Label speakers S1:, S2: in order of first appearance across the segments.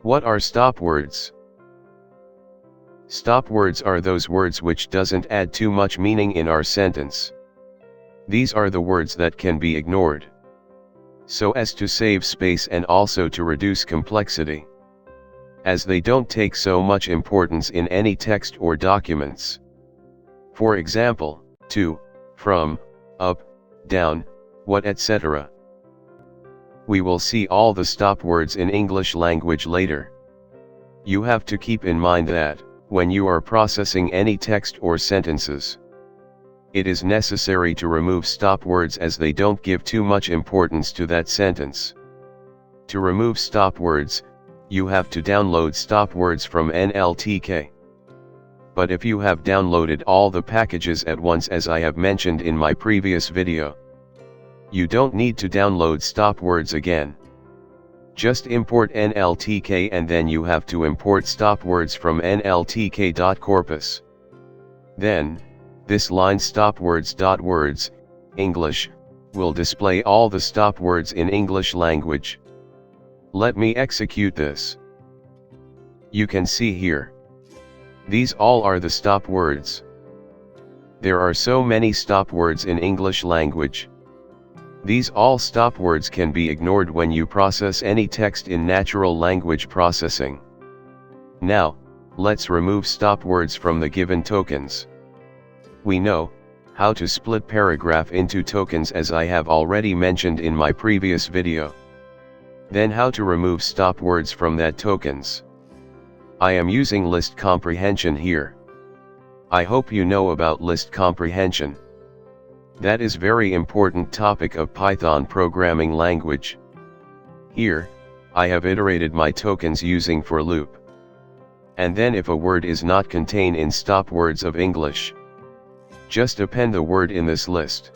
S1: What are stop words? Stop words are those words which doesn't add too much meaning in our sentence. These are the words that can be ignored, so as to save space and also to reduce complexity, as they don't take so much importance in any text or documents. For example, to, from, up, down, what, etc. We will see all the stop words in English language later. You have to keep in mind that, when you are processing any text or sentences, it is necessary to remove stop words as they don't give too much importance to that sentence. To remove stop words, you have to download stop words from NLTK. But if you have downloaded all the packages at once, as I have mentioned in my previous video, you don't need to download stop words again. Just import NLTK and then you have to import stop words from nltk.corpus. Then, this line stopwords.words, English, will display all the stop words in English language. Let me execute this. You can see here. These all are the stop words. There are so many stop words in English language. These all stop words can be ignored when you process any text in natural language processing. Now, let's remove stop words from the given tokens. We know how to split paragraph into tokens, as I have already mentioned in my previous video. Then how to remove stop words from that tokens. I am using list comprehension here. I hope you know about list comprehension. That is very important topic of Python programming language. Here, I have iterated my tokens using for loop. And then if a word is not contained in stop words of English, just append the word in this list.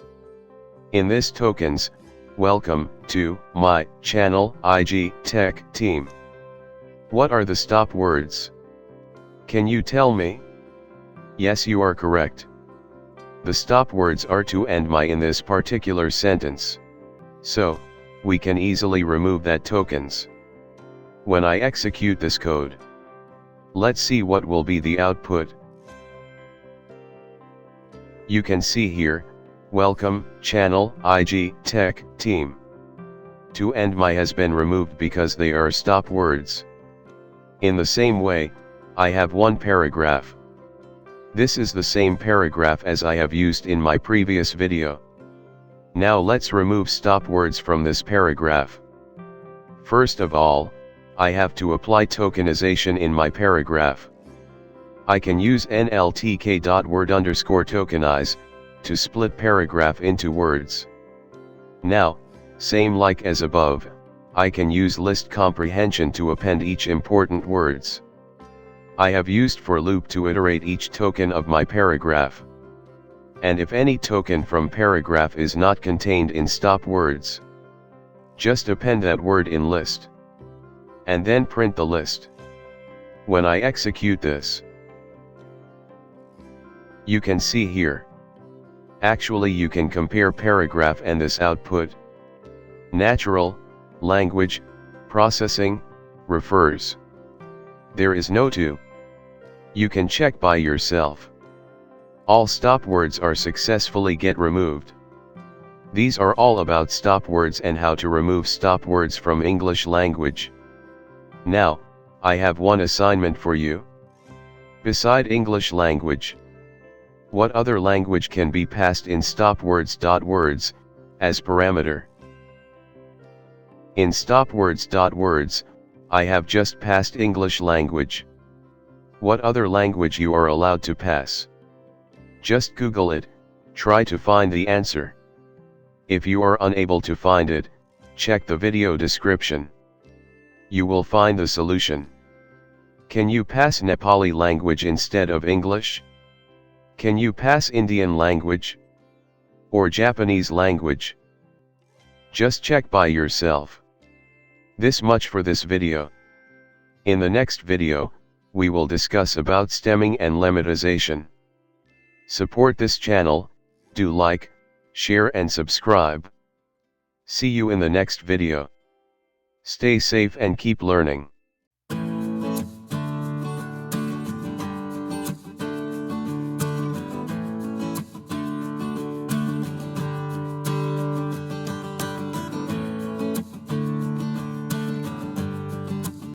S1: In this tokens, welcome to my channel IG Tech Team. What are the stop words? Can you tell me? Yes, you are correct. The stop words are to and my in this particular sentence. So, we can easily remove that tokens. When I execute this code, let's see what will be the output. You can see here, welcome, channel, IG, Tech, Team. To and my has been removed because they are stop words. In the same way, I have one paragraph. This is the same paragraph as I have used in my previous video. Now let's remove stop words from this paragraph. First of all, I have to apply tokenization in my paragraph. I can use nltk.word_tokenize to split paragraph into words. Now, same like as above, I can use list comprehension to append each important words. I have used for loop to iterate each token of my paragraph. And if any token from paragraph is not contained in stop words, just append that word in list. And then print the list. When I execute this, you can see here. Actually, you can compare paragraph and this output. Natural language processing refers. There is no to. You can check by yourself. All stop words are successfully get removed. These are all about stop words and how to remove stop words from English language. Now, I have one assignment for you. Beside English language, what other language can be passed in stopwords.words as parameter? In stopwords.words, I have just passed English language. What other language you are allowed to pass? Just Google it, try to find the answer. If you are unable to find it, check the video description. You will find the solution. Can you pass Nepali language instead of English? Can you pass Indian language? Or Japanese language? Just check by yourself. This much for this video. In the next video, we will discuss about stemming and lemmatization. Support this channel, do like, share and subscribe. See you in the next video. Stay safe and keep learning.